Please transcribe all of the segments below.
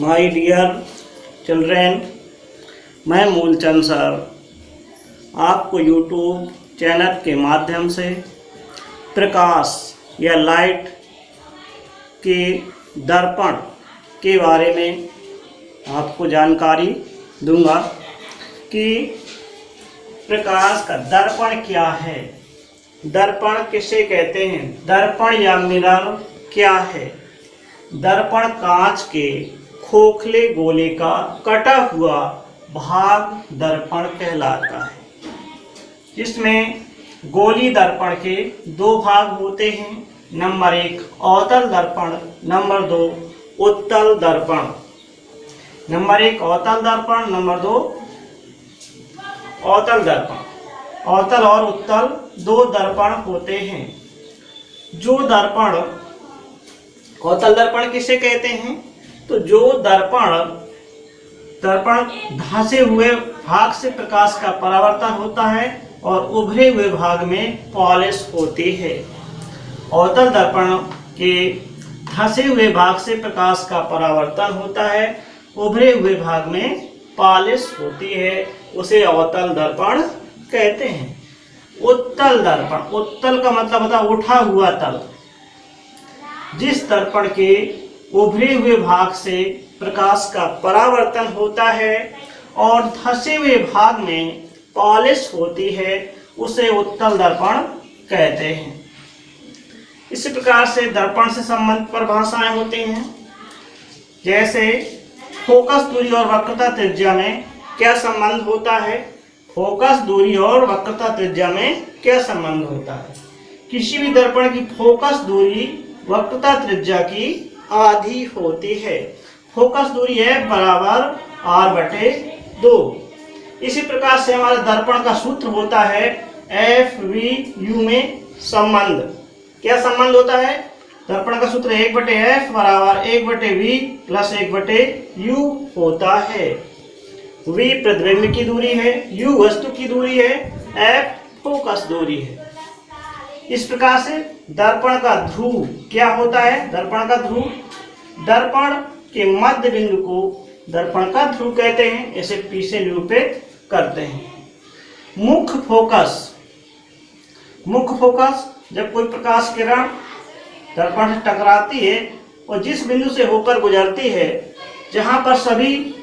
My dear children, मैं Moolchand sir आपको YouTube channel के माध्यम से प्रकाश या लाइट के दर्पण के बारे में आपको जानकारी दूंगा कि प्रकाश का दर्पण क्या है, दर्पण किसे कहते हैं, दर्पण या मिरर क्या है। दर्पण कांच के खोखले गोले का कटा हुआ भाग दर्पण कहलाता है, जिसमें गोली दर्पण के दो भाग होते हैं। नंबर 1 अवतल दर्पण, नंबर 2 उत्तल दर्पण। नंबर 1 अवतल दर्पण, नंबर 2 अवतल दर्पण। अवतल और उत्तल दो दर्पण होते हैं। जो दर्पण, अवतल दर्पण किसे कहते हैं, तो जो दर्पण धंसे हुए भाग से प्रकाश का परावर्तन होता है और उभरे हुए भाग में पॉलिश होती है। अवतल दर्पण के धंसे हुए भाग से प्रकाश का परावर्तन होता है, उभरे हुए भाग में पॉलिश होती है, उसे अवतल दर्पण कहते हैं। उत्तल दर्पण, उत्तल का मतलब होता है उठा हुआ तल। जिस दर्पण के उभरे हुए भाग से प्रकाश का परावर्तन होता है और धंसे हुए भाग में पॉलिश होती है, उसे उत्तल दर्पण कहते हैं। इसी प्रकार से दर्पण से संबंधित परिभाषाएं होती हैं, जैसे फोकस दूरी और वक्रता त्रिज्या में क्या संबंध होता है। फोकस दूरी और वक्रता त्रिज्या में क्या संबंध होता है। किसी भी दर्पण की फोकस दूरी वक्रता त्रिज्या की आधी होती है। फोकस दूरी है बराबर r/2। इसी प्रकार से हमारे दर्पण का सूत्र होता है FV/U में संबंध। क्या संबंध होता है, दर्पण का सूत्र 1/f बराबर 1/v प्लस 1/u होता है। v प्रतिबिंब की दूरी है, u वस्तु की दूरी है, f फोकस दूरी है। इस प्रकार से दर्पण का ध्रुव क्या होता है, दर्पण का ध्रुव, दर्पण के मध्य बिंदु को दर्पण का ध्रुव कहते हैं। इसे P से निरूपित करते हैं। मुख्य फोकस, मुख्य फोकस जब कोई प्रकाश किरण दर्पण से टकराती है और जिस बिंदु से होकर गुजरती है, जहां पर सभी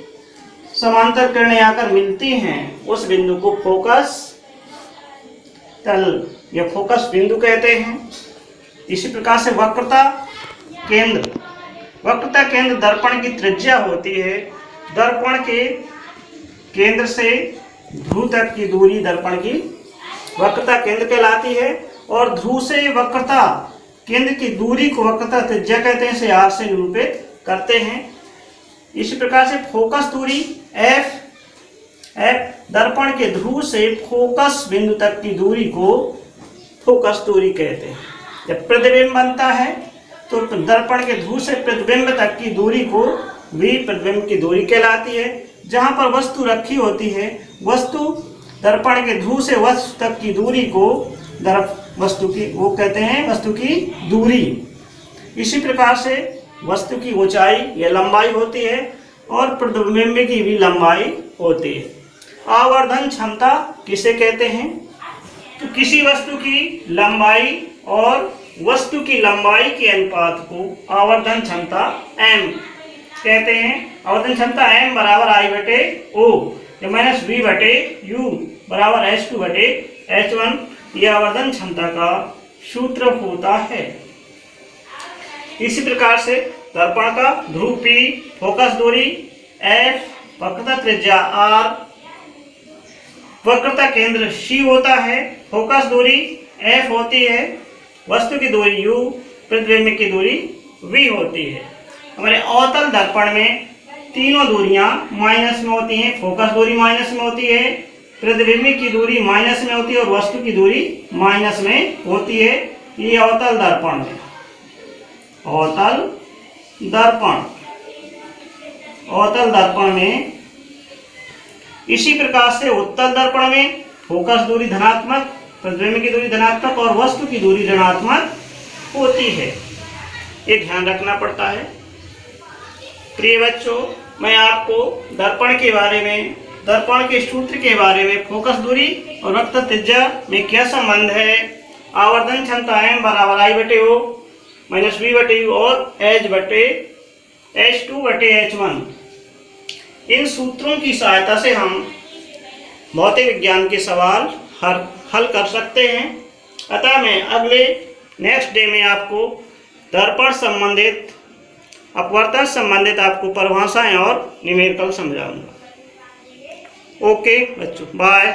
समांतर किरणें आकर मिलती हैं, उस बिंदु को फोकस तल या फोकस बिंदु कहते हैं। इसी प्रकार से वक्रता केंद्र, वक्रता केंद्र दर्पण की त्रिज्या होती है। दर्पण के केंद्र से ध्रुव तक की दूरी दर्पण की वक्रता केंद्र कहलाती है और ध्रुव से वक्रता केंद्र की दूरी को वक्रता त्रिज्या कहते हैं। इसे r से निरूपित करते हैं। इसी प्रकार से फोकस दूरी f दर्पण के ध्रुव से फोकस बिंदु तक की दूरी को फोकस दूरी कहते हैं। जब प्रतिबिंब बनता है तो दर्पण के ध्रुव से प्रतिबिंब तक की दूरी को v प्रतिबिंब की दूरी कहलाती है। जहां पर वस्तु रखी होती है, वस्तु दर्पण के ध्रुव से वस्तु तक की दूरी को वस्तु की वो कहते हैं वस्तु की दूरी। इसी प्रकार से वस्तु की ऊंचाई या लंबाई होती है और प्रतिबिंब की भी लंबाई होती है। आवर्धन क्षमता किसे कहते हैं, तो किसी वस्तु की लंबाई और वस्तु की लंबाई के अनुपात को आवर्धन क्षमता m कहते हैं। आवर्धन क्षमता m बराबर I/O माइनस V/U बराबर H2/H1 यह आवर्धन क्षमता का सूत्र होता है। इसी प्रकार से दर्पण का ध्रुव P, फोकस दूरी F, वक्रता त्रिज्या R, वक्रता केंद्र C होता है, फोकस दूरी F होती है, वस्तु की दूरी U, प्रतिबिंब की दूरी V होती है। हमारे अवतल दर्पण में तीनों दूरियां माइनस में होती हैं। फोकस दूरी माइनस में होती है, प्रतिबिंब की दूरी माइनस में होती है और वस्तु की दूरी माइनस में होती है। ये अवतल दर्पण है। अवतल दर्पण, अवतल दर्पण में इसी प्रकार से उत्तल दर्पण में फोकस दूरी धनात्मक, प्रतिबिंब की दूरी धनात्मक और वस्तु की दूरी ऋणात्मक होती है। ये ध्यान रखना पड़ता है। प्रिय बच्चों, मैं आपको दर्पण के बारे में, दर्पण के सूत्र के बारे में, फोकस दूरी और वक्रता त्रिज्या में क्या संबंध है, आवर्धन क्षमता m बराबर I बटे O माइनस V बटे U और H2 बटे H1, इन सूत्रों की सहायता से हम भौतिक विज्ञान के सवाल हल कर सकते हैं। अतः मैं अगले नेक्स्ट डे में आपको दर्पण संबंधित, अपवर्तन संबंधित आपको परिभाषाएं और न्यूमेरिकल समझाऊंगा। ओके बच्चों, बाय।